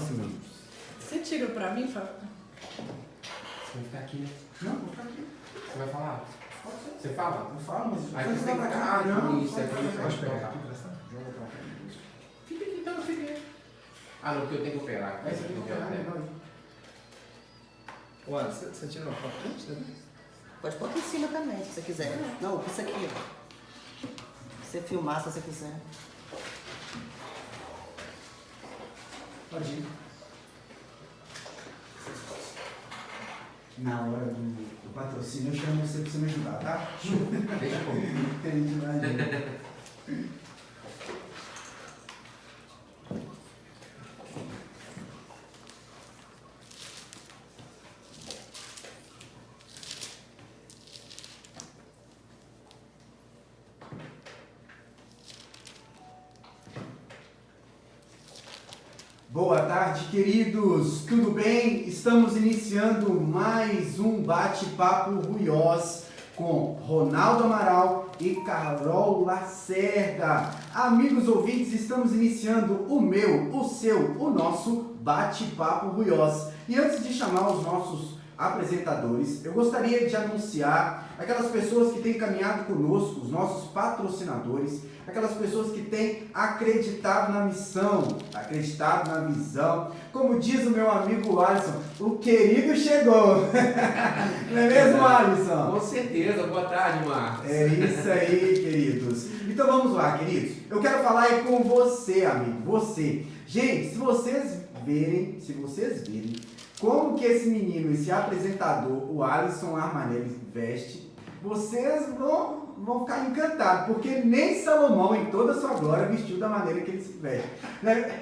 mesmo. Você tira pra mim, Fábio? Você vai ficar aqui, né? Não, vou ficar aqui. Você vai falar? Você fala? Eu falo, mas... Aí você tem que ficar... Não, isso, aqui. pode pegar aqui, presta. Joga pra cá. Fica aqui, então, fica aí. Ah, não, porque eu tenho que operar. Aí você tem que operar, né? Ué, você tira uma foto antes, né? Pode pôr aqui em cima também, se você quiser. Não, isso aqui, ó. Você filmar se você quiser. Pode ir. Na hora do patrocínio, eu chamo você pra você me ajudar, tá? Deixa comigo. Entendi, imagina. Boa tarde, queridos! Tudo bem? Estamos iniciando mais um bate-papo Ruiós com Ronaldo Amaral e Carol Lacerda. Amigos ouvintes, estamos iniciando o meu, o seu, o nosso bate-papo Ruiós. E antes de chamar os nossos apresentadores, eu gostaria de anunciar aquelas pessoas que têm caminhado conosco, os nossos patrocinadores, aquelas pessoas que têm acreditado na missão, acreditado na visão. Como diz o meu amigo Alisson, o querido chegou. Não é mesmo, Alisson? Com certeza. Boa tarde, Marcos. É isso aí, queridos. Então vamos lá, queridos. Eu quero falar aí com você, amigo, você. Gente, se vocês verem como que esse menino, esse apresentador, o Alisson Armanelli, veste, vocês vão ficar encantados, porque nem Salomão, em toda a sua glória, vestiu da maneira que ele se veste.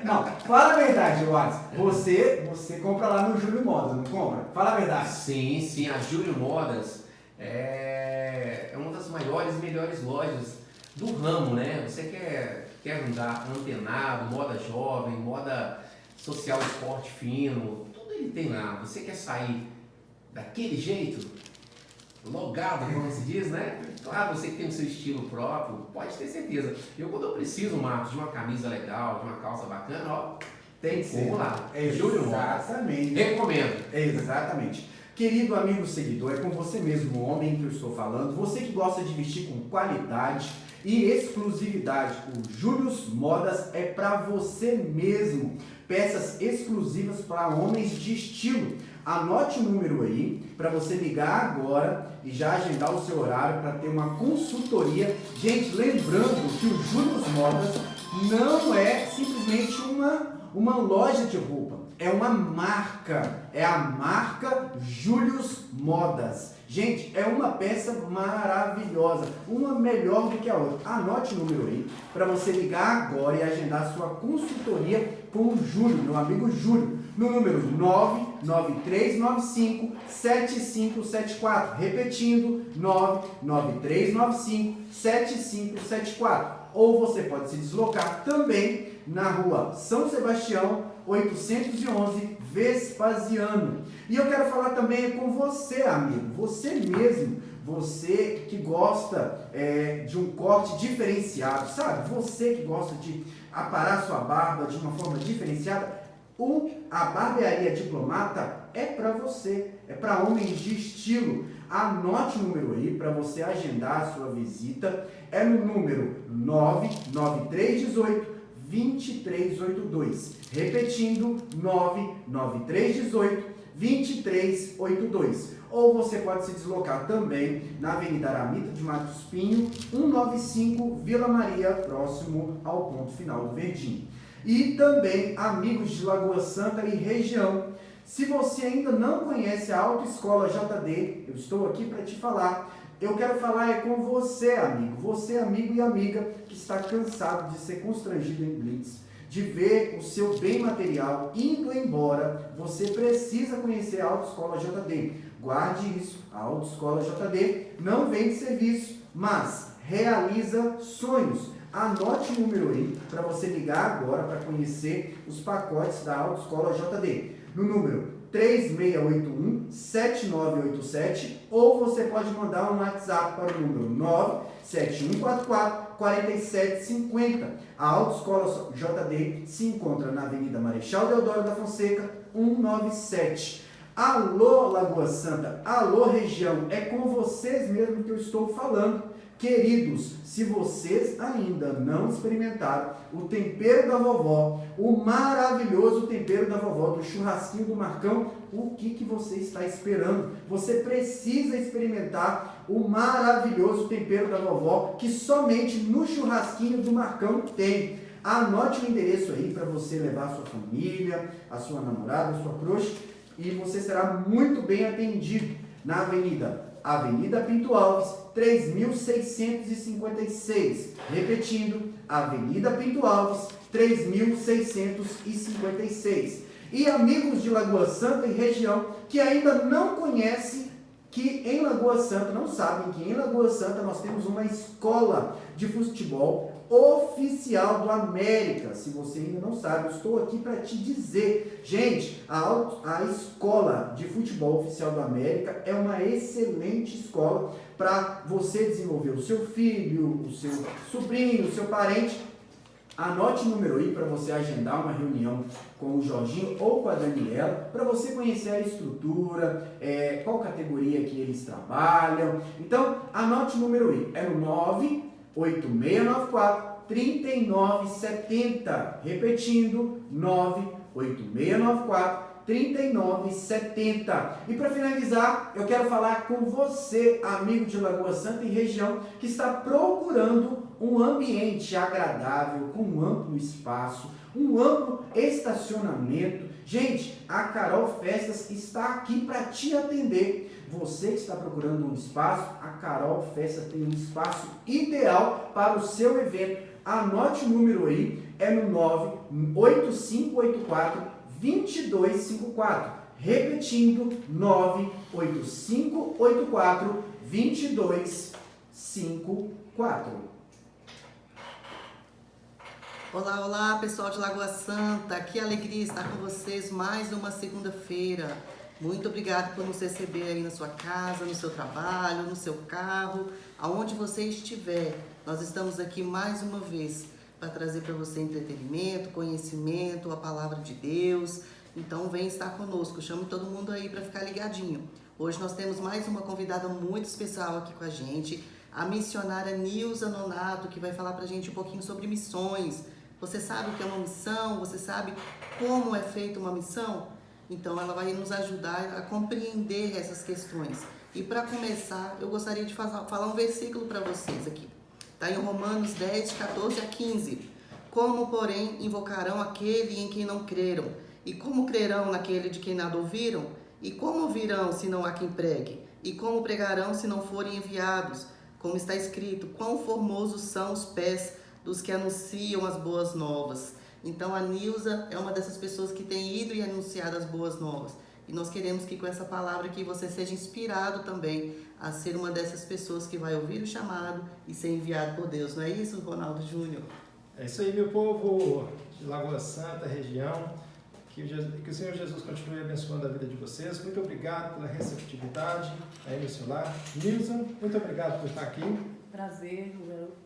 Não, fala a verdade, Alisson. Você compra lá no Júlio Modas, não compra? Fala a verdade. Sim, a Júlio Modas é uma das maiores e melhores lojas do ramo, né? Você quer andar antenado, moda jovem, moda social, esporte fino, tudo ele tem lá. Você quer sair daquele jeito, logado, como se diz, né? Claro, você que tem o seu estilo próprio, pode ter certeza. Quando eu preciso, Marcos, de uma camisa legal, de uma calça bacana, ó, Tem que ser. vamos lá. Júlio Modas. Exatamente. Recomendo. Exatamente. Querido amigo seguidor, é com você mesmo, o homem que eu estou falando, você que gosta de vestir com qualidade e exclusividade. O Júlio Modas é para você mesmo. Peças exclusivas para homens de estilo. Anote o número aí para você ligar agora e já agendar o seu horário para ter uma consultoria. Gente, lembrando que o Júlio Modas não é simplesmente uma loja de roupa, é uma marca, é a marca Júlio Modas. Gente, é uma peça maravilhosa, uma melhor do que a outra. Anote o número aí para você ligar agora e agendar a sua consultoria com o Júlio, meu amigo Júlio, no número 99395-7574. Repetindo, 99395-7574. Ou você pode se deslocar também na rua São Sebastião, 811, Vespasiano. E eu quero falar também com você, amigo, você mesmo, você que gosta de um corte diferenciado, sabe? Você que gosta de aparar sua barba de uma forma diferenciada, a Barbearia Diplomata é para você, é para homens de estilo. Anote o número aí para você agendar a sua visita, é no número 99318 2382. Repetindo, 99318 2382. Ou você pode se deslocar também na Avenida Aramita de Matos Pinho, 195, Vila Maria, próximo ao ponto final do Verdinho. E também, amigos de Lagoa Santa e região, se você ainda não conhece a Autoescola JD, eu estou aqui para te falar. Eu quero falar com você, amigo e amiga que está cansado de ser constrangido em blitz, de ver o seu bem material indo embora. Você precisa conhecer a Autoescola JD. Guarde isso, a Autoescola JD não vende serviço, mas realiza sonhos. Anote o número aí para você ligar agora para conhecer os pacotes da Autoescola JD. No número 3681-7987, ou você pode mandar um WhatsApp para o número 97144 4750. A Autoescola JD se encontra na Avenida Marechal Deodoro da Fonseca, 197. Alô, Lagoa Santa, alô, região, é com vocês mesmo que eu estou falando. Queridos, se vocês ainda não experimentaram o tempero da vovó, o maravilhoso tempero da vovó, do churrasquinho do Marcão, o que você está esperando? Você precisa experimentar o maravilhoso tempero da vovó, que somente no churrasquinho do Marcão tem. Anote o endereço aí para você levar a sua família, a sua namorada, a sua crush, e você será muito bem atendido na Avenida Pinto Alves, 3656. Repetindo, Avenida Pinto Alves, 3656. E amigos de Lagoa Santa e região que ainda não conhecem, que em Lagoa Santa, não sabem que em Lagoa Santa nós temos uma escola de futebol oficial do América. Se você ainda não sabe, eu estou aqui para te dizer. Gente, a escola de futebol oficial do América é uma excelente escola para você desenvolver o seu filho, o seu sobrinho, o seu parente. Anote o número aí para você agendar uma reunião com o Jorginho ou com a Daniela, para você conhecer a estrutura, qual categoria que eles trabalham. Então, anote o número aí, é no 98694-3970. Repetindo, 98694-3970. E para finalizar, eu quero falar com você, amigo de Lagoa Santa e região, que está procurando um ambiente agradável, com um amplo espaço, um amplo estacionamento. Gente, a Carol Festas está aqui para te atender. Você que está procurando um espaço, a Carol Festas tem um espaço ideal para o seu evento. Anote o número aí, é no 98584-2254. Repetindo, 98584-2254. Olá, olá, pessoal de Lagoa Santa. Que alegria estar com vocês mais uma segunda-feira. Muito obrigada por nos receber aí na sua casa, no seu trabalho, no seu carro, aonde você estiver. Nós estamos aqui mais uma vez para trazer para você entretenimento, conhecimento, a palavra de Deus. Então vem estar conosco, chame todo mundo aí para ficar ligadinho. Hoje nós temos mais uma convidada muito especial aqui com a gente, a missionária Nilza Nonato, que vai falar para a gente um pouquinho sobre missões. Você sabe o que é uma missão? Você sabe como é feita uma missão? Então ela vai nos ajudar a compreender essas questões. E para começar, eu gostaria de falar um versículo para vocês aqui. Está em Romanos 10, 14 a 15. Como, porém, invocarão aquele em quem não creram? E como crerão naquele de quem nada ouviram? E como ouvirão se não há quem pregue? E como pregarão se não forem enviados? Como está escrito, quão formosos são os pés dos que anunciam as boas novas. Então a Nilza é uma dessas pessoas que tem ido e anunciado as boas novas. E nós queremos que com essa palavra aqui você seja inspirado também a ser uma dessas pessoas que vai ouvir o chamado e ser enviado por Deus. Não é isso, Ronaldo Júnior? É isso aí, meu povo de Lagoa Santa, região. Que o Senhor Jesus continue abençoando a vida de vocês. Muito obrigado pela receptividade aí no seu lar. Nilza, muito obrigado por estar aqui. Prazer,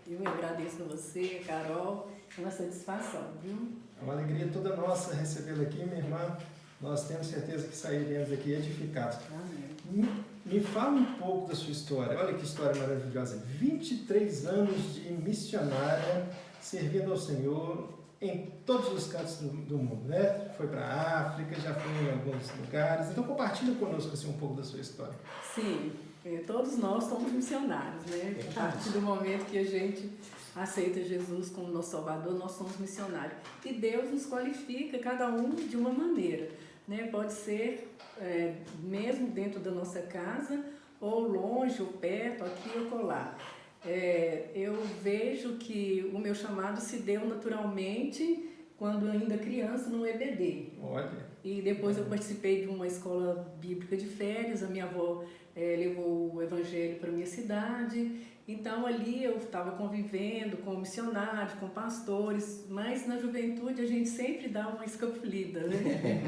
eu agradeço a você, Carol, é uma satisfação, viu? É uma alegria toda nossa recebê-la aqui, minha irmã. Nós temos certeza que sairemos daqui edificados. Amém. Me fala um pouco da sua história. Olha que história maravilhosa. 23 anos de missionária, servindo ao Senhor em todos os cantos do mundo, né? Foi para a África, já foi em alguns lugares. Então compartilha conosco assim, um pouco da sua história. Sim, todos nós somos missionários, né? A partir do momento que a gente aceita Jesus como nosso Salvador, nós somos missionários. E Deus nos qualifica, cada um de uma maneira, né? Pode ser mesmo dentro da nossa casa, ou longe, ou perto, aqui ou colar. Eu vejo que o meu chamado se deu naturalmente quando ainda criança no EBD. Olha. E depois eu participei de uma escola bíblica de férias, a minha avó levou o evangelho para a minha cidade, então ali eu estava convivendo com missionários, com pastores, mas na juventude a gente sempre dá uma escapulida, né?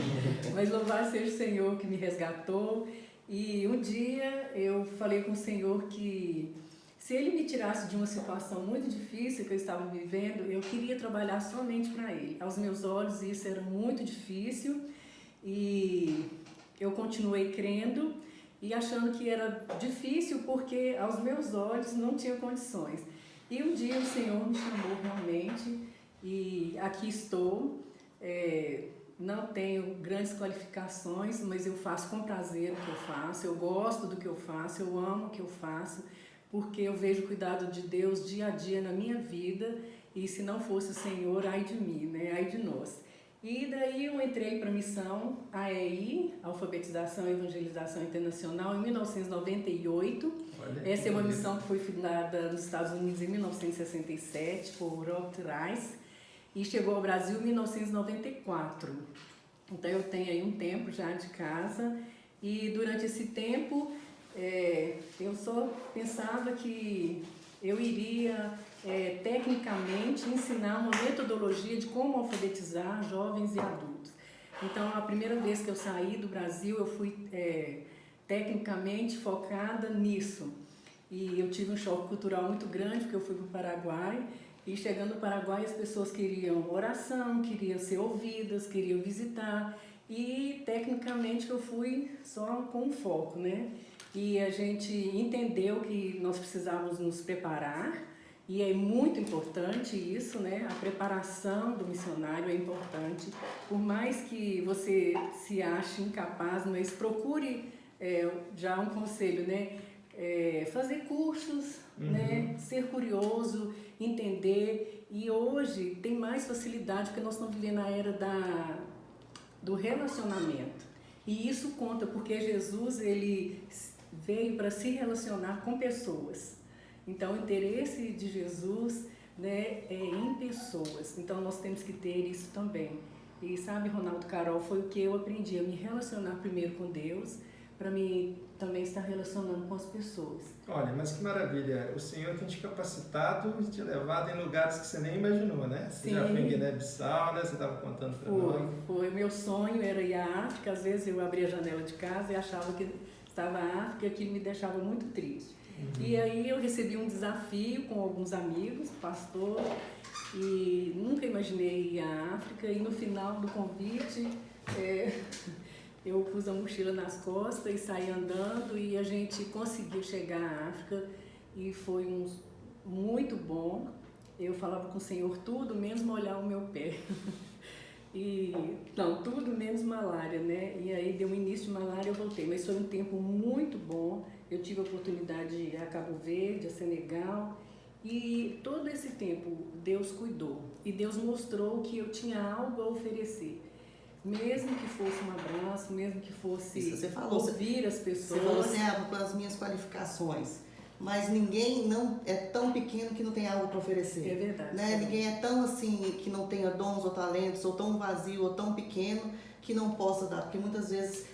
Mas louvado seja o Senhor que me resgatou, e um dia eu falei com o Senhor que se Ele me tirasse de uma situação muito difícil que eu estava vivendo, eu queria trabalhar somente para Ele. Aos meus olhos isso era muito difícil e eu continuei crendo e achando que era difícil porque aos meus olhos não tinha condições. E um dia o Senhor me chamou realmente e aqui estou. Não tenho grandes qualificações, mas eu faço com prazer o que eu faço, eu gosto do que eu faço, eu amo o que eu faço, porque eu vejo o cuidado de Deus dia a dia na minha vida, e se não fosse o Senhor, ai de mim, né? Ai de nós. E daí eu entrei para a missão AEI, Alfabetização e Evangelização Internacional, em 1998. Essa é uma missão que foi fundada nos Estados Unidos em 1967 por Robert Rice. E chegou ao Brasil em 1994. Então eu tenho aí um tempo já de casa e durante esse tempo eu só pensava que eu iria tecnicamente ensinar uma metodologia de como alfabetizar jovens e adultos. Então a primeira vez que eu saí do Brasil eu fui tecnicamente focada nisso. E eu tive um choque cultural muito grande porque eu fui para o Paraguai. E chegando no Paraguai, as pessoas queriam oração, queriam ser ouvidas, queriam visitar. E, tecnicamente, eu fui só com foco, né? E a gente entendeu que nós precisávamos nos preparar. E é muito importante isso, né? A preparação do missionário é importante. Por mais que você se ache incapaz, mas procure já um conselho, né? Fazer cursos, né? Ser curioso, entender. E hoje tem mais facilidade porque nós estamos vivendo a era do relacionamento. E isso conta porque Jesus ele veio para se relacionar com pessoas. Então o interesse de Jesus, né, é em pessoas. Então nós temos que ter isso também. E sabe, Ronaldo, Carol, foi o que eu aprendi a me relacionar primeiro com Deus, para mim também estar relacionando com as pessoas. Olha, mas que maravilha, o Senhor tem te capacitado e te levado em lugares que você nem imaginou, né? Você já foi em Guiné-Bissau, né? Você estava contando para nós. Foi, meu sonho era ir à África, às vezes eu abria a janela de casa e achava que estava a África, aquilo me deixava muito triste. E aí eu recebi um desafio com alguns amigos, pastor, e nunca imaginei ir à África, e no final do convite eu pus a mochila nas costas e saí andando e a gente conseguiu chegar à África e foi muito bom. Eu falava com o Senhor tudo, menos molhar o meu pé. Tudo menos malária, né? E aí deu um início de malária, eu voltei. Mas foi um tempo muito bom. Eu tive a oportunidade de ir a Cabo Verde, a Senegal. E todo esse tempo Deus cuidou. E Deus mostrou que eu tinha algo a oferecer. Mesmo que fosse um abraço, mesmo que fosse ouvir as pessoas. Você falou assim, com as minhas qualificações. Mas ninguém não é tão pequeno que não tem algo para oferecer. É verdade. Né? Ninguém é tão assim que não tenha dons ou talentos, ou tão vazio, ou tão pequeno que não possa dar. Porque muitas vezes,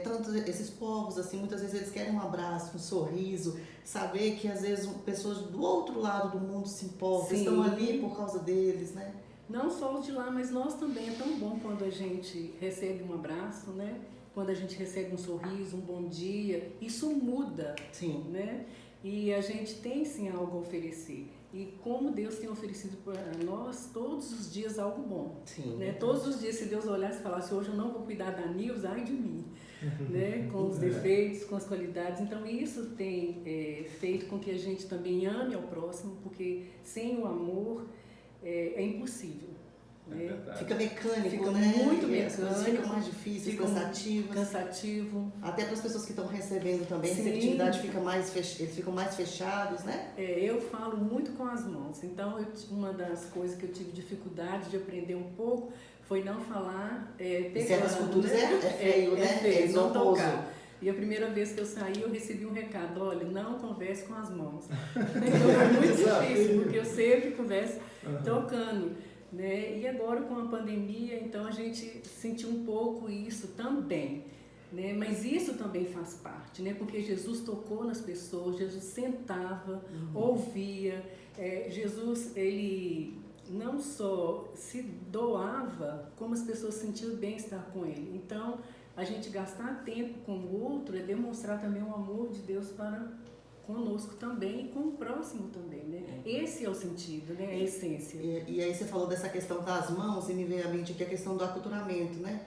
tanto esses povos, assim, muitas vezes eles querem um abraço, um sorriso, saber que às vezes pessoas do outro lado do mundo se importam, estão ali por causa deles, né? Não só os de lá, mas nós também. É tão bom quando a gente recebe um abraço, né? Quando a gente recebe um sorriso, um bom dia. Isso muda, né? E a gente tem sim algo a oferecer. E como Deus tem oferecido para nós todos os dias algo bom. Né? Todos os dias, se Deus olhasse e falasse, hoje eu não vou cuidar da Nilza, ai de mim. Né? Com os defeitos, com as qualidades. Então isso tem feito com que a gente também ame ao próximo, porque sem o amor é impossível. Né? Fica mecânico, fica né? Muito mecânico. Fica mais difícil, cansativo. Até para as pessoas que estão recebendo também, a receptividade eles ficam mais fechados, né? Eu falo muito com as mãos. Então, uma das coisas que eu tive dificuldade de aprender um pouco foi não falar Em certas culturas é feio, né? É não tocar. E a primeira vez que eu saí, eu recebi um recado, olha, não converse com as mãos. Então, foi muito difícil, porque eu sempre converso tocando. Né? E agora com a pandemia, então a gente sentiu um pouco isso também, né? Mas isso também faz parte, né? Porque Jesus tocou nas pessoas, Jesus sentava, ouvia, Jesus ele não só se doava, como as pessoas sentiam bem estar com ele. Então a gente gastar tempo com o outro é demonstrar também o amor de Deus para conosco também e com o próximo também, né? Esse é o sentido, né? A essência. E aí você falou dessa questão das mãos e me veio à mente aqui a questão do aculturamento, né?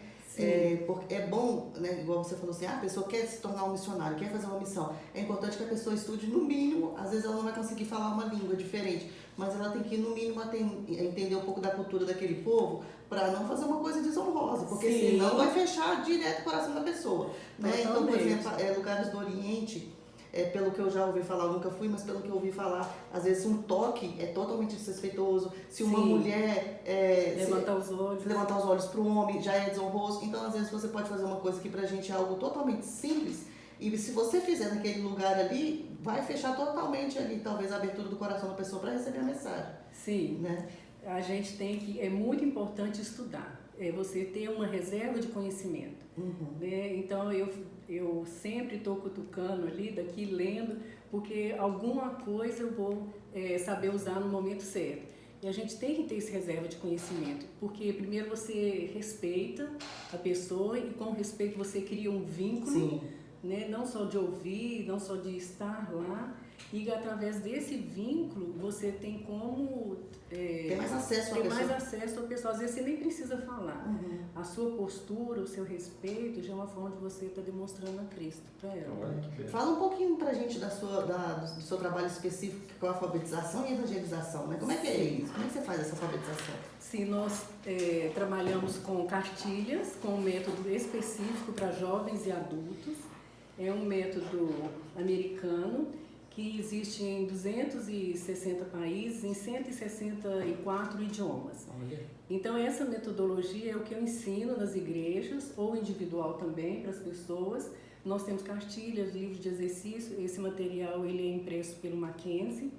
Porque é bom, né, igual você falou assim, a pessoa quer se tornar um missionário, quer fazer uma missão. É importante que a pessoa estude no mínimo, às vezes ela não vai conseguir falar uma língua diferente, mas ela tem que no mínimo entender um pouco da cultura daquele povo para não fazer uma coisa desonrosa, porque Sim. senão vai fechar direto o coração da pessoa. Né? Então, por exemplo, lugares do Oriente, pelo que eu já ouvi falar, eu nunca fui, mas pelo que eu ouvi falar, às vezes um toque é totalmente desrespeitoso. Se uma mulher levantar os olhos para o homem já é desonroso. Então, às vezes, você pode fazer uma coisa que pra gente é algo totalmente simples, e se você fizer naquele lugar ali, vai fechar totalmente ali, talvez, a abertura do coração da pessoa para receber a mensagem. Sim, né? A gente tem que, é muito importante estudar, você ter uma reserva de conhecimento. Né? Então, eu sempre estou cutucando ali, daqui, lendo, porque alguma coisa eu vou saber usar no momento certo. E a gente tem que ter essa reserva de conhecimento, porque primeiro você respeita a pessoa e com respeito você cria um vínculo, né? Não só de ouvir, não só de estar lá, e através desse vínculo você tem como ter mais acesso à pessoa. Às vezes você nem precisa falar. A sua postura, o seu respeito já é uma forma de você estar demonstrando a Cristo para ela. Fala um pouquinho pra gente do seu trabalho específico com a alfabetização e evangelização, né? Como é que é isso? Como é que você faz essa alfabetização? Sim, nós trabalhamos com cartilhas, com um método específico para jovens e adultos. É um método americano que existe em 260 países, em 164 idiomas. Então, essa metodologia é o que eu ensino nas igrejas, ou individual também, para as pessoas. Nós temos cartilhas, livros de exercício, esse material ele é impresso pelo Mackenzie,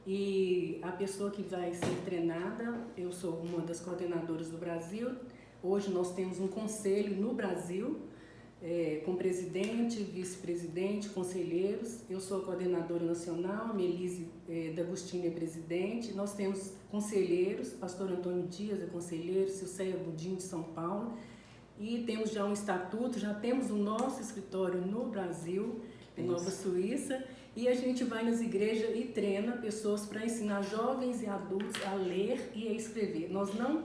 e a pessoa que vai ser treinada, eu sou uma das coordenadoras do Brasil. Hoje nós temos um conselho no Brasil, com presidente, vice-presidente, conselheiros. Eu sou a coordenadora nacional, a Melise D'Agostini é presidente. Nós temos conselheiros, pastor Antônio Dias é conselheiro, Silceia Budim de São Paulo. E temos já um estatuto, já temos o nosso escritório no Brasil, em Nova Suíça. E a gente vai nas igrejas e treina pessoas para ensinar jovens e adultos a ler e a escrever. Nós não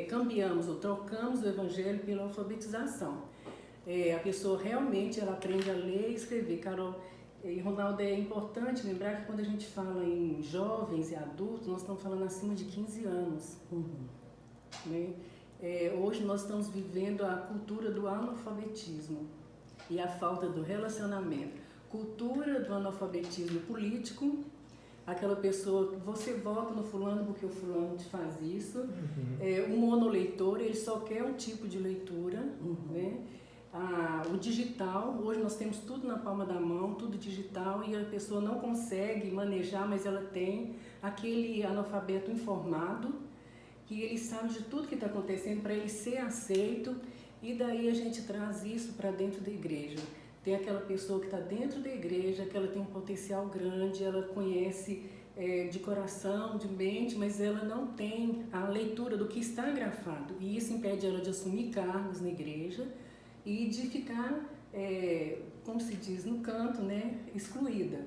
cambiamos ou trocamos o evangelho pela alfabetização. A pessoa realmente ela aprende a ler e escrever. Carol e Ronaldo, é importante lembrar que quando a gente fala em jovens e adultos, nós estamos falando acima de 15 anos. Né? Hoje nós estamos vivendo a cultura do analfabetismo e a falta do relacionamento. Cultura do analfabetismo político, aquela pessoa, você vota no fulano porque o fulano te faz isso. O monoleitor, ele só quer um tipo de leitura, né? O digital, hoje nós temos tudo na palma da mão, tudo digital, e a pessoa não consegue manejar, mas ela tem aquele analfabeto informado, que ele sabe de tudo que está acontecendo para ele ser aceito, e daí a gente traz isso para dentro da igreja. Tem aquela pessoa que está dentro da igreja, que ela tem um potencial grande, ela conhece de coração, de mente, mas ela não tem a leitura do que está grafado, e isso impede ela de assumir cargos na igreja, e de ficar, como se diz, no canto, né, excluída.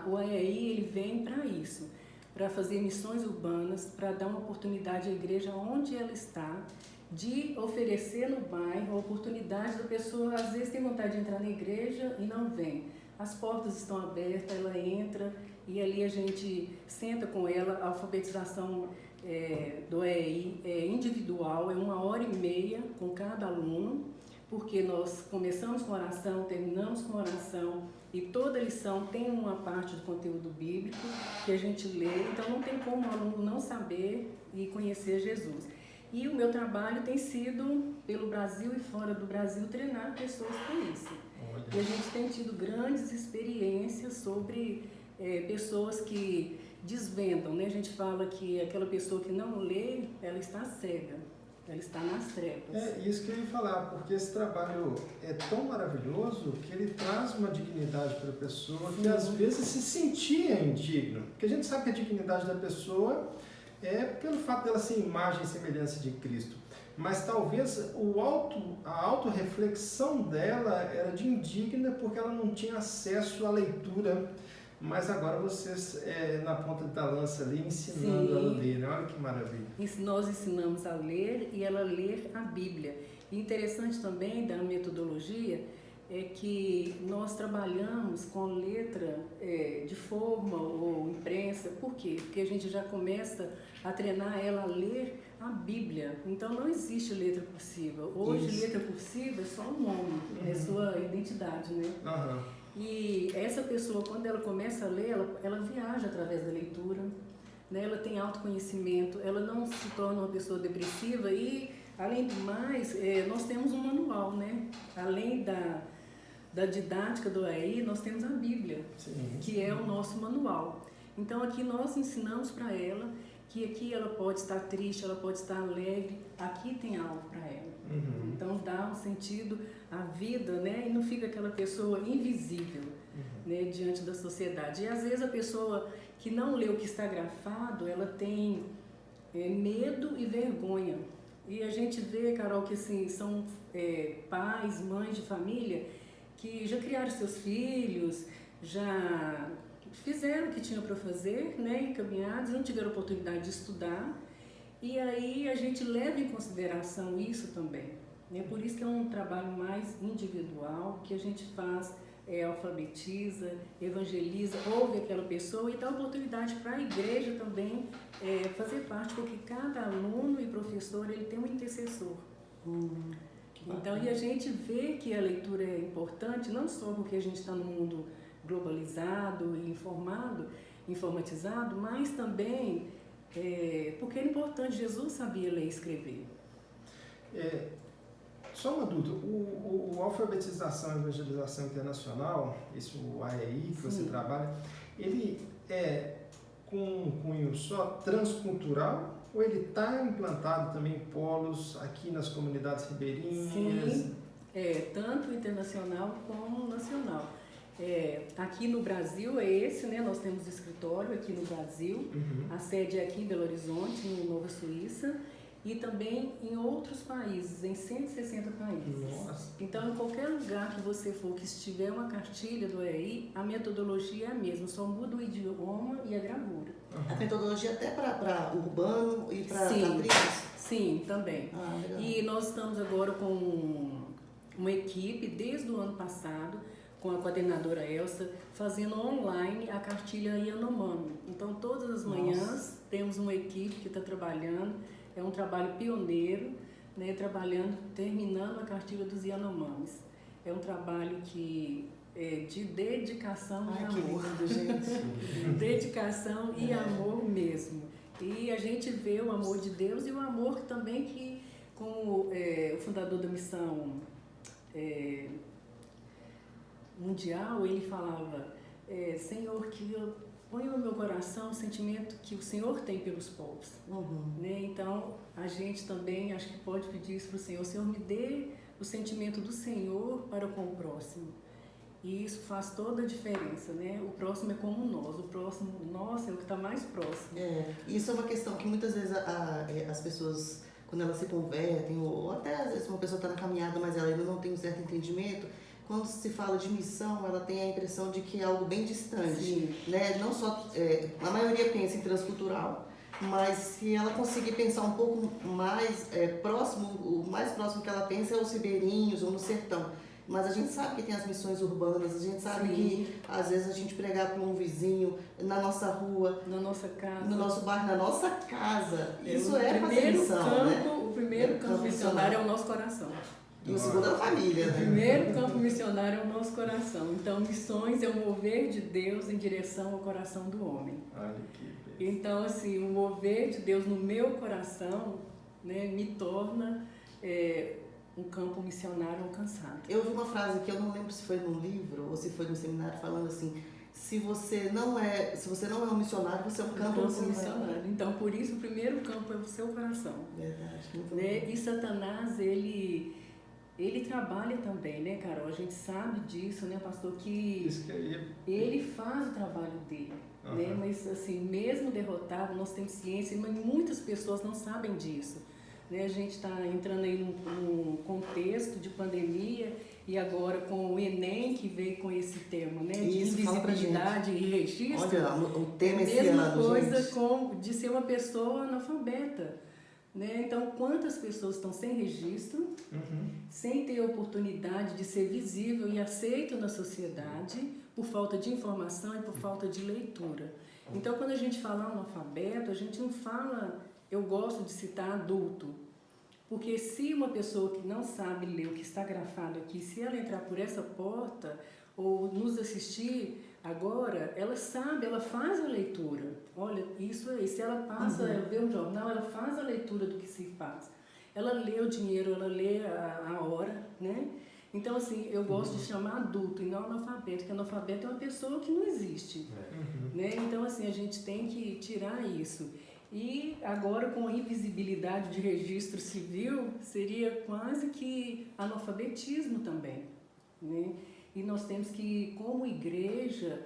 O AEI ele vem para isso, para fazer missões urbanas, para dar uma oportunidade à igreja onde ela está, de oferecer no bairro a oportunidade da pessoa, às vezes tem vontade de entrar na igreja e não vem. As portas estão abertas, ela entra e ali a gente senta com ela. A alfabetização do AEI é individual, é 1h30 com cada aluno, porque nós começamos com oração, terminamos com oração, e toda lição tem uma parte do conteúdo bíblico que a gente lê, então não tem como o aluno não saber e conhecer Jesus. E o meu trabalho tem sido, pelo Brasil e fora do Brasil, treinar pessoas com isso. E a gente tem tido grandes experiências sobre pessoas que desvendam, né? A gente fala que aquela pessoa que não lê, ela está cega. Ela está nas trevas. É isso que eu ia falar, porque esse trabalho é tão maravilhoso que ele traz uma dignidade para a pessoa que às vezes se sentia indigno. Porque a gente sabe que a dignidade da pessoa é pelo fato dela ser imagem e semelhança de Cristo. mas talvez a autorreflexão dela era de indigna porque ela não tinha acesso à leitura, mas agora vocês na ponta da lança ali ensinando ela a ler, né? Olha que maravilha. Nós ensinamos a ler e ela ler a Bíblia. E interessante também da metodologia é que nós trabalhamos com letra de forma ou imprensa. Por quê? Porque a gente já começa a treinar ela a ler a Bíblia. Então não existe letra cursiva. Hoje letra cursiva é só o nome, é sua identidade, né? E essa pessoa, quando ela começa a ler, ela viaja através da leitura, né? Ela tem autoconhecimento, ela não se torna uma pessoa depressiva e, além do mais, nós temos um manual, né? Além da didática do EI, nós temos a Bíblia, que é o nosso manual. Então aqui nós ensinamos para ela que aqui ela pode estar triste, ela pode estar alegre, aqui tem algo para ela. Então dá um sentido à vida, né? E não fica aquela pessoa invisível, né? Diante da sociedade. E às vezes a pessoa que não lê o que está grafado, ela tem medo e vergonha. E a gente vê, Carol, que assim, são pais, mães de família que já criaram seus filhos, já fizeram o que tinham para fazer, né, encaminhados, não tiveram oportunidade de estudar, e aí a gente leva em consideração isso também, né? Por isso que é um trabalho mais individual, que a gente faz, alfabetiza, evangeliza, ouve aquela pessoa e dá oportunidade para a igreja também fazer parte, porque cada aluno e professor ele tem um intercessor. Então, e a gente vê que a leitura é importante, não só porque a gente está no mundo globalizado e informatizado, mas também porque é importante. Jesus sabia ler e escrever. Só uma dúvida, o Alfabetização e Evangelização Internacional, o AEI que você trabalha, ele é com um cunho só transcultural ou ele está implantado também em polos aqui nas comunidades ribeirinhas? Sim, tanto internacional como nacional. Aqui no Brasil é esse, né? Nós temos escritório aqui no Brasil, a sede é aqui em Belo Horizonte, em Nova Suíça, e também em outros países, em 160 países. Nossa. Então, em qualquer lugar que você for, que estiver uma cartilha do EI, a metodologia é a mesma, só muda o idioma e a gravura. A metodologia até para urbano e para tribos? Sim, também. Legal. E nós estamos agora com uma equipe, desde o ano passado, com a coordenadora Elsa, fazendo online a cartilha Yanomami. Então, todas as manhãs temos uma equipe que está trabalhando, é um trabalho pioneiro, né, terminando a cartilha dos Yanomamis. É um trabalho que de dedicação e amor, gente. Dedicação e amor mesmo. E a gente vê o amor de Deus e o amor também que, como o fundador da missão mundial, ele falava, Senhor, que eu ponho no meu coração o sentimento que o Senhor tem pelos povos. Né? Então, a gente também, acho que pode pedir isso para o Senhor. Senhor, me dê o sentimento do Senhor para com o próximo. E isso faz toda a diferença, né? O próximo é como nós, o próximo nosso é o que está mais próximo. Isso é uma questão que muitas vezes as pessoas, quando elas se convertem, ou até às vezes uma pessoa está na caminhada, mas ela ainda não tem um certo entendimento, quando se fala de missão, ela tem a impressão de que é algo bem distante, né? Não só, a maioria pensa em transcultural, mas se ela conseguir pensar um pouco mais próximo, o mais próximo que ela pensa é os ribeirinhos ou no sertão. Mas a gente sabe que tem as missões urbanas, a gente sabe que às vezes a gente pregar para um vizinho, na nossa rua, na nossa casa, no nosso bairro, na nossa casa. Isso fazer missão, né? O primeiro campo missionário é o nosso coração. E o segundo é a família, né? O primeiro campo missionário é o nosso coração. Então, missões é o mover de Deus em direção ao coração do homem. Olha que então, assim, o mover de Deus no meu coração, né, me torna um campo missionário alcançado. Eu vi uma frase que eu não lembro se foi num livro ou se foi num seminário, falando assim, se você não é um missionário, você é um campo missionário. Então, por isso, o primeiro campo é o seu coração. Verdade. Muito né? bom. E Satanás, ele trabalha também, né, Carol? A gente sabe disso, né, pastor, que ele faz o trabalho dele, né? Mas, assim, mesmo derrotado, nós temos ciência, mas muitas pessoas não sabem disso. né? A gente está entrando aí num contexto de pandemia e agora com o Enem que veio com esse tema, né? De Isso, fala pra invisibilidade e registro. Olha, o tema esse Mesma ano, coisa gente. de ser uma pessoa analfabeta, né? Então, quantas pessoas estão sem registro, sem ter oportunidade de ser visível e aceito na sociedade por falta de informação e por falta de leitura. Então, quando a gente fala analfabeto, a gente não fala, eu gosto de citar adulto, porque se uma pessoa que não sabe ler o que está grafado aqui, se ela entrar por essa porta ou nos assistir agora, ela sabe, ela faz a leitura. Olha, isso aí, se ela passa, ela vê um jornal, ela faz a leitura do que se faz. Ela lê o dinheiro, ela lê a hora, né? Então, assim, eu gosto de chamar adulto e não analfabeto, porque analfabeto é uma pessoa que não existe, né? Então, assim, a gente tem que tirar isso. E agora, com a invisibilidade de registro civil, seria quase que analfabetismo também, né? E nós temos que, como igreja,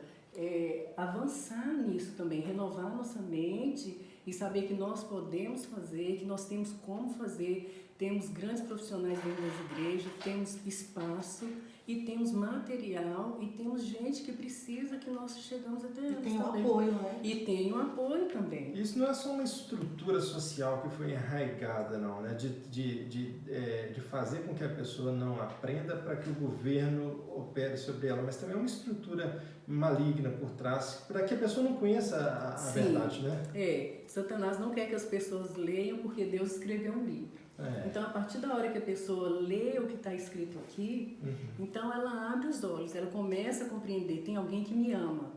avançar nisso também, renovar nossa mente e saber que nós podemos fazer, que nós temos como fazer. Temos grandes profissionais dentro das igrejas, temos espaço e temos material e temos gente que precisa que nós chegamos até eles. E tem um também. apoio, né? E tem um apoio também. Isso não é só uma estrutura social que foi enraizada, não, né? De fazer com que a pessoa não aprenda para que o governo opere sobre ela, mas também é uma estrutura maligna por trás, para que a pessoa não conheça a verdade, né? Satanás não quer que as pessoas leiam porque Deus escreveu um livro. Então, a partir da hora que a pessoa lê o que está escrito aqui, então ela abre os olhos, ela começa a compreender, tem alguém que me ama,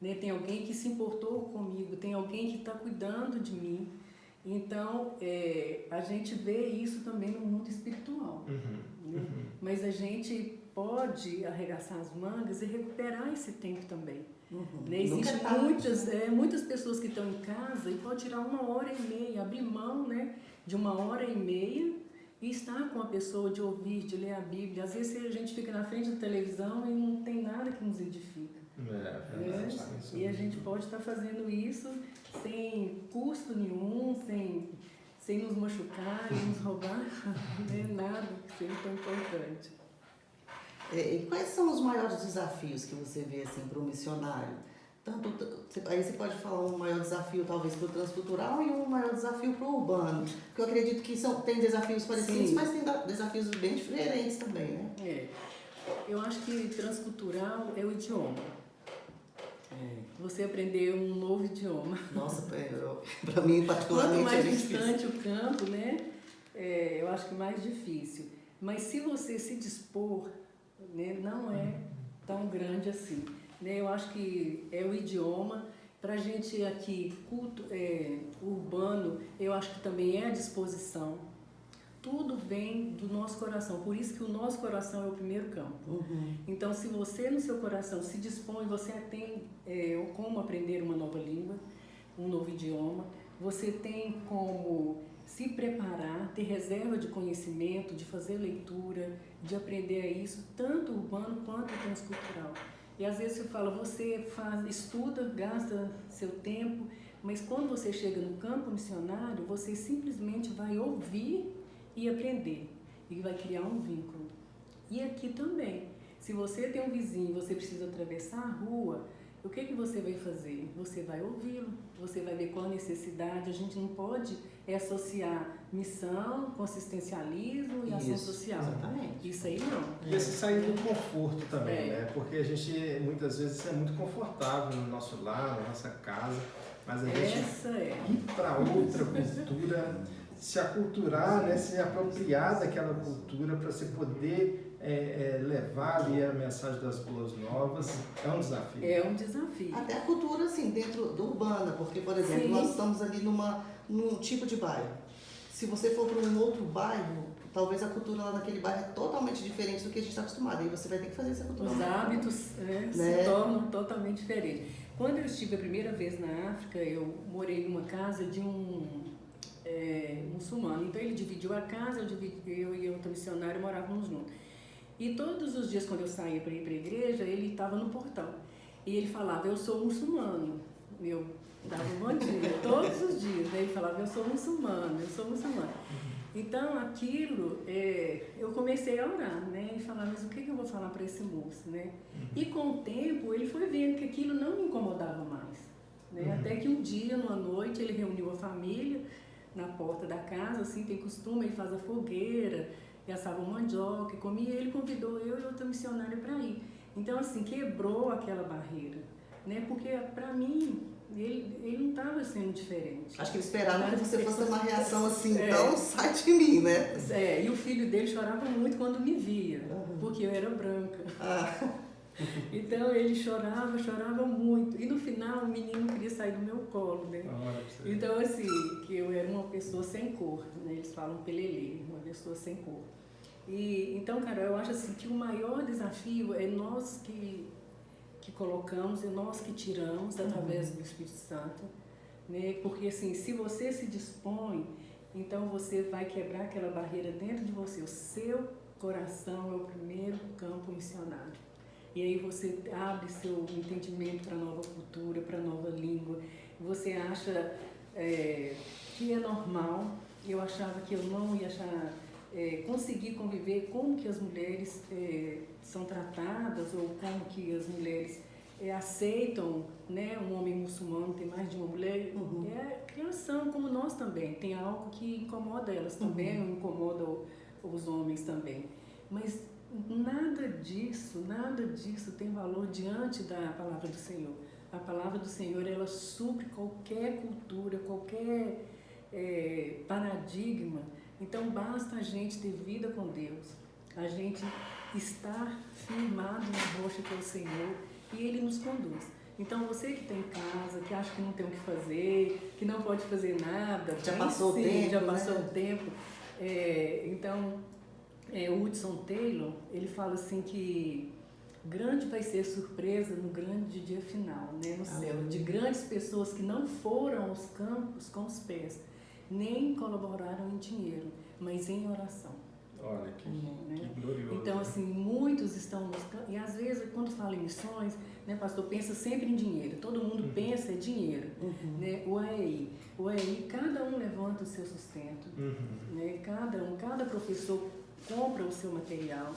né? Tem alguém que se importou comigo, tem alguém que está cuidando de mim. Então, a gente vê isso também no mundo espiritual. Né? Mas a gente pode arregaçar as mangas e recuperar esse tempo também. Né? Existem muitas pessoas que estão em casa e pode tirar 1h30, abrir mão, né, de 1h30 e estar com a pessoa, de ouvir, de ler a Bíblia. Às vezes a gente fica na frente da televisão e não tem nada que nos edifica. E a gente pode estar fazendo isso sem custo nenhum, sem nos machucar e nos roubar, né? Nada que seja tão importante. E quais são os maiores desafios que você vê assim, para o missionário? Aí você pode falar um maior desafio talvez para o transcultural e um maior desafio para o urbano. Porque eu acredito que tem desafios parecidos, mas tem desafios bem diferentes também, né? Eu acho que transcultural é o idioma. Você aprender um novo idioma. Nossa, para mim particularmente Quanto mais é difícil. distante o campo, né? Eu acho que mais difícil. Mas se você se dispor, né, não é tão grande assim. Né? Eu acho que é o idioma. Para a gente aqui, urbano, eu acho que também é a disposição. Tudo vem do nosso coração, por isso que o nosso coração é o primeiro campo. Então, se você no seu coração se dispõe, você tem como aprender uma nova língua, um novo idioma, você tem como se preparar, ter reserva de conhecimento, de fazer leitura, de aprender a isso, tanto urbano quanto transcultural. E às vezes você fala, você estuda, gasta seu tempo, mas quando você chega no campo missionário, você simplesmente vai ouvir e aprender, e vai criar um vínculo. E aqui também, se você tem um vizinho e você precisa atravessar a rua, o que você vai fazer? Você vai ouvi-lo, você vai ver qual a necessidade. A gente não pode associar missão, consistencialismo e ação social. Exatamente. Isso aí não. E esse sair do conforto também, né? Porque a gente, muitas vezes, é muito confortável no nosso lar, na nossa casa, mas a gente ir para outra cultura, se aculturar, né? Se apropriar daquela cultura para você poder levar ali a mensagem das boas novas, é um desafio. É um desafio. Até a cultura, assim, dentro do urbana, porque, por exemplo, nós estamos ali num tipo de bairro. Se você for para um outro bairro, talvez a cultura lá naquele bairro é totalmente diferente do que a gente está acostumado. Aí você vai ter que fazer essa cultura. Os hábitos se tornam totalmente diferentes. Quando eu estive a primeira vez na África, eu morei numa casa de um muçulmano. Então ele dividiu a casa, eu e outro missionário morávamos juntos. E todos os dias, quando eu saía para ir para a igreja, ele estava no portão. E ele falava, eu sou muçulmano. Eu dava um bom dia, todos os dias. Ele falava, eu sou muçulmano, eu sou muçulmano. Então, aquilo, eu comecei a orar, né? E falar, mas o que eu vou falar para esse moço, né? E com o tempo, ele foi vendo que aquilo não me incomodava mais, né? Até que um dia, numa noite, ele reuniu a família na porta da casa, assim, tem costume, ele faz a fogueira, e assava mandioca, e comia, e ele convidou eu e outra missionária para ir. Então, assim, quebrou aquela barreira, né? Porque, para mim, ele não estava sendo diferente. Acho que ele esperava que você fosse ter uma reação assim, então sai de mim, né? E o filho dele chorava muito quando me via, porque eu era branca. Então ele chorava muito. E no final o menino queria sair do meu colo, né? Então, assim, que eu era uma pessoa sem cor, né? Eles falam pelelê, uma pessoa sem cor. E, então, cara, eu acho assim que o maior desafio é nós que colocamos e nós que tiramos através do Espírito Santo, né? Porque assim, se você se dispõe, então você vai quebrar aquela barreira dentro de você. O seu coração é o primeiro campo missionário. E aí você abre seu entendimento para nova cultura, para nova língua. Você acha que é normal. Eu achava que eu não ia conseguir conviver como que as mulheres são tratadas ou como que as mulheres aceitam, né, um homem muçulmano ter mais de uma mulher. Elas são como nós também. Tem algo que incomoda elas também, ou incomoda os homens também. Mas nada disso tem valor diante da palavra do Senhor. A palavra do Senhor, ela supre qualquer cultura, qualquer paradigma. Então basta a gente ter vida com Deus, a gente estar firmado na rocha que é o Senhor, e Ele nos conduz. Então você que está em casa, que acha que não tem o que fazer, que não pode fazer nada, já passou o tempo, já passou o tempo. Então, o Hudson Taylor, ele fala assim que grande vai ser a surpresa no grande dia final, né, no céu, de grandes pessoas que não foram aos campos com os pés, nem colaboraram em dinheiro, mas em oração. Olha que glorioso. Então, assim, muitos estão nos campos, e às vezes, quando fala em missões, né, pastor, pensa sempre em dinheiro, todo mundo pensa em dinheiro, né, o AEI, cada um levanta o seu sustento, né, cada professor compra o seu material,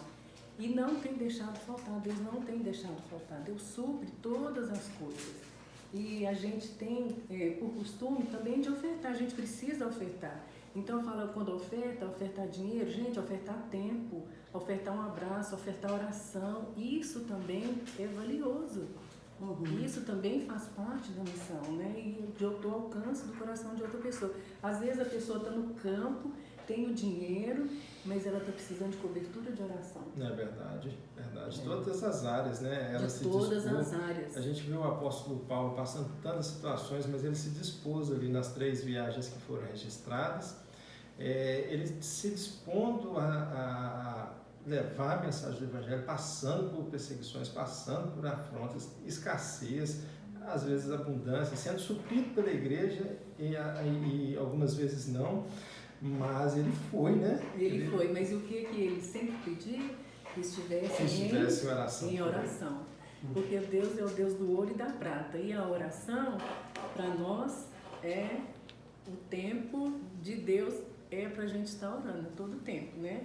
e não tem deixado faltar, Deus não tem deixado faltar, Deus supre todas as coisas. E a gente tem, por costume, também de ofertar, a gente precisa ofertar. Então, quando ofertar dinheiro, gente, ofertar tempo, ofertar um abraço, ofertar oração, isso também é valioso. Isso também faz parte da missão, né? E do alcance do coração de outra pessoa. Às vezes a pessoa está no campo, tem o dinheiro, mas ela está precisando de cobertura de oração. É verdade. Todas as áreas, né? Ela de todas as áreas. A gente viu o apóstolo Paulo passando tantas situações, mas ele se dispôs ali nas 3 viagens que foram registradas, ele se dispondo a levar a mensagem do Evangelho, passando por perseguições, passando por afrontas, escassez, às vezes abundância, sendo suprido pela igreja e algumas vezes não. Mas ele foi, né? Ele foi, mas o que ele sempre pedia? Que estivesse em oração. Porque Deus é o Deus do ouro e da prata. E a oração, para nós, é o tempo de Deus, para a gente estar orando todo o tempo, né?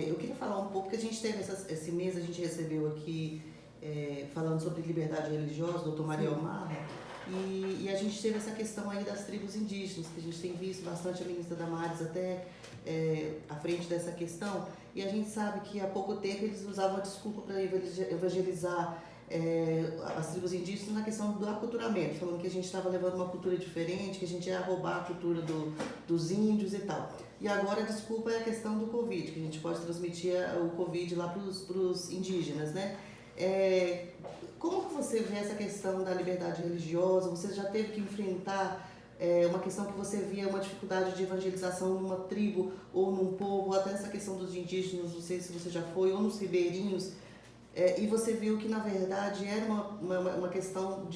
Eu queria falar um pouco, porque a gente teve esse mês, a gente recebeu aqui, falando sobre liberdade religiosa, o doutor Mariel Marra. E a gente teve essa questão aí das tribos indígenas, que a gente tem visto bastante a ministra Damares até à frente dessa questão, e a gente sabe que há pouco tempo eles usavam a desculpa para evangelizar as tribos indígenas na questão do aculturamento, falando que a gente estava levando uma cultura diferente, que a gente ia roubar a cultura dos índios e tal. E agora a desculpa é a questão do Covid, que a gente pode transmitir o Covid lá para os indígenas, né? Como que você vê essa questão da liberdade religiosa? Você já teve que enfrentar uma questão que você via uma dificuldade de evangelização numa tribo ou num povo, ou até essa questão dos indígenas, não sei se você já foi, ou nos ribeirinhos, e você viu que na verdade era uma questão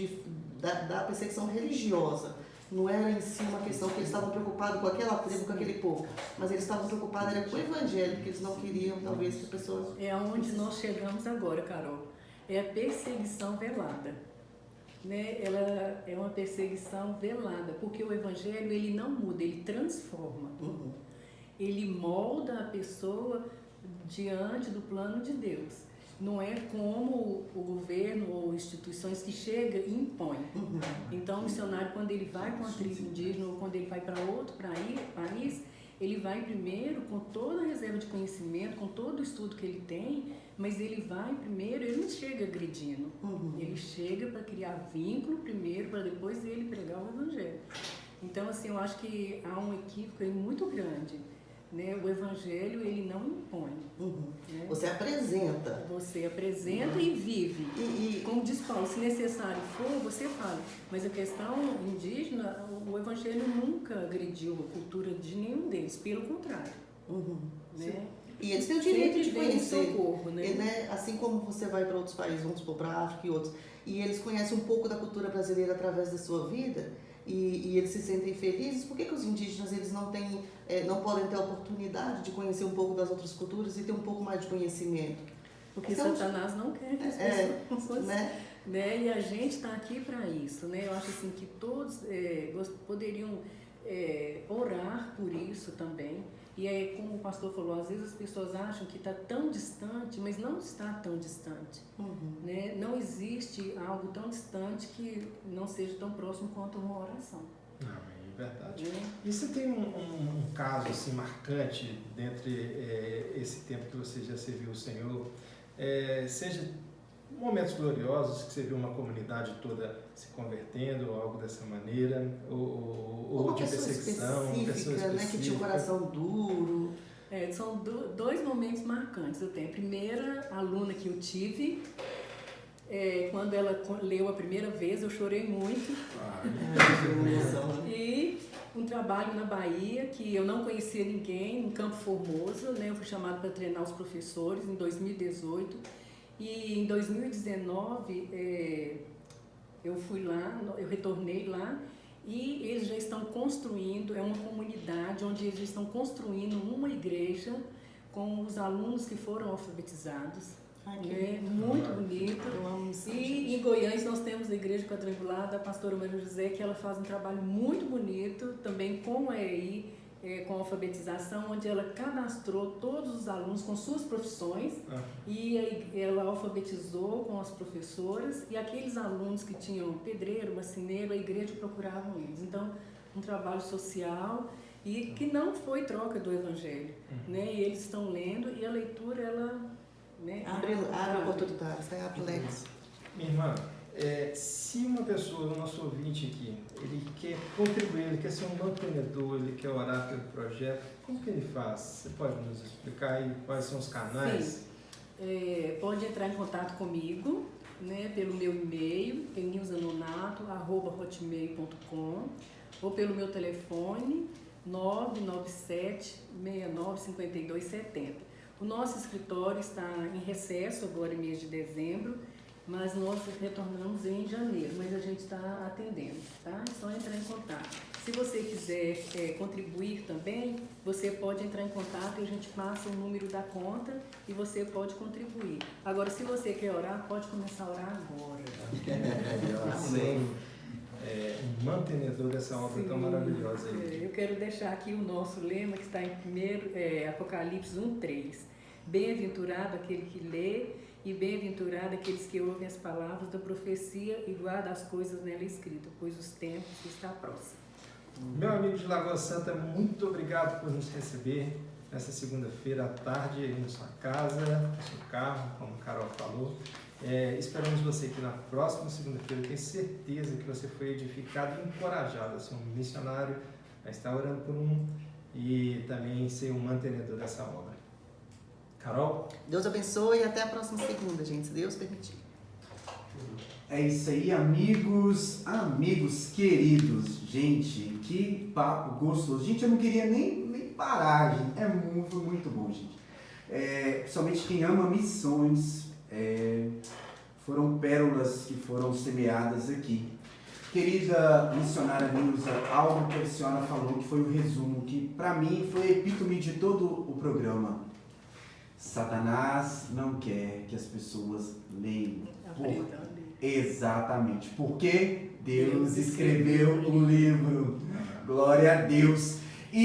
da perseguição religiosa. Não era em si uma questão que eles estavam preocupados com aquela tribo, com aquele povo, mas eles estavam preocupados com o evangelho, porque eles não queriam talvez que as pessoas... É aonde nós chegamos agora, Carol. É a perseguição velada. né, ela é uma perseguição velada, porque o Evangelho ele não muda, ele transforma. Uhum. Ele molda a pessoa diante do plano de Deus. Não é como o governo ou instituições que chega e impõe. Uhum. Então, o missionário, quando ele vai para uma tribo indígena ou quando ele vai para outro país, ele vai primeiro com toda a reserva de conhecimento, com todo o estudo que ele tem, mas ele vai primeiro, ele não chega agredindo. Uhum. Ele chega para criar vínculo primeiro, para depois ele pregar o Evangelho. Então, assim, eu acho que há um equívoco aí muito grande. Né? O Evangelho, ele não impõe. Uhum. Né? Você apresenta. Você apresenta e vive. E como diz Paulo, se necessário for, você fala. Mas a questão indígena, o Evangelho nunca agrediu a cultura de nenhum deles, pelo contrário. Uhum. Né? E eles têm o direito Sempre de vem em conhecer. socorro, né? Né? Assim como você vai para outros países, vamos supor, para a África e outros, e eles conhecem um pouco da cultura brasileira através da sua vida, e eles se sentem felizes, por que os indígenas eles não têm, não podem ter a oportunidade de conhecer um pouco das outras culturas e ter um pouco mais de conhecimento? Porque Então, Satanás não quer que as pessoas... Né? E a gente está aqui para isso. Né? Eu acho assim, que todos poderiam orar por isso também. E é como o pastor falou, às vezes as pessoas acham que está tão distante, mas não está tão distante. Uhum. Né? Não existe algo tão distante que não seja tão próximo quanto uma oração. Não, é verdade. Né? E você tem um caso assim, marcante dentre esse tempo que você já serviu o Senhor, seja momentos gloriosos que você viu uma comunidade toda se convertendo, ou algo dessa maneira, ou de perseguição, uma pessoa específica, né, que tinha o coração duro. São dois momentos marcantes. Eu tenho a primeira aluna que eu tive, quando ela leu a primeira vez, eu chorei muito. E um trabalho na Bahia, que eu não conhecia ninguém, em Campo Formoso, né? Eu fui chamada para treinar os professores em 2018. E em 2019, eu fui lá, eu retornei lá, e eles já estão construindo, é uma comunidade onde eles estão construindo uma igreja com os alunos que foram alfabetizados. Muito bonito. Eu amo isso. E em Goiânia nós temos a igreja quadrangular da pastora Maria José, que ela faz um trabalho muito bonito, também com a EI, com a alfabetização, onde ela cadastrou todos os alunos com suas profissões e ela alfabetizou com as professoras, e aqueles alunos que tinham pedreiro, marceneiro, a igreja procuravam eles. Então, um trabalho social e que não foi troca do Evangelho. Né? E eles estão lendo, e a leitura, ela... Né, abre oportunidades, abre leques. Minha irmã, se uma pessoa, o nosso ouvinte aqui, ele quer contribuir, ele quer ser um mantenedor, ele quer orar pelo projeto, como que ele faz? Você pode nos explicar aí quais são os canais? Sim. Pode entrar em contato comigo, né, pelo meu e-mail, kenilzanonato@hotmail.com, ou pelo meu telefone 997-695270. O nosso escritório está em recesso agora em mês de dezembro, mas nós retornamos em janeiro, mas a gente está atendendo, tá? É só entrar em contato. Se você quiser contribuir também, você pode entrar em contato e a gente passa o número da conta e você pode contribuir. Agora, se você quer orar, pode começar a orar agora. Sim. Um mantenedor dessa obra tão maravilhosa aí. Eu quero deixar aqui o nosso lema, que está em Apocalipse 1:3. Bem-aventurado aquele que lê e bem-aventurado aqueles que ouvem as palavras da profecia e guardam as coisas nela escritas, pois os tempos estão próximos. Meu amigo de Lagoa Santa, muito obrigado por nos receber nessa segunda-feira à tarde aí na sua casa, no seu carro, como a Carol falou. Esperamos você aqui na próxima segunda-feira. Eu tenho certeza que você foi edificado e encorajado a ser um missionário, a estar orando por e também ser um mantenedor dessa obra. Carol? Deus abençoe e até a próxima segunda, gente, se Deus permitir. É isso aí, amigos queridos. Gente, que papo gostoso. Gente, eu não queria nem parar, gente. Foi muito bom, gente. Principalmente quem ama missões, foram pérolas que foram semeadas aqui. Querida missionária Nilza, algo que a senhora falou que foi o resumo, que para mim foi a epítome de todo o programa. Satanás não quer que as pessoas leiam. Exatamente, porque Deus escreveu o livro. Glória a Deus.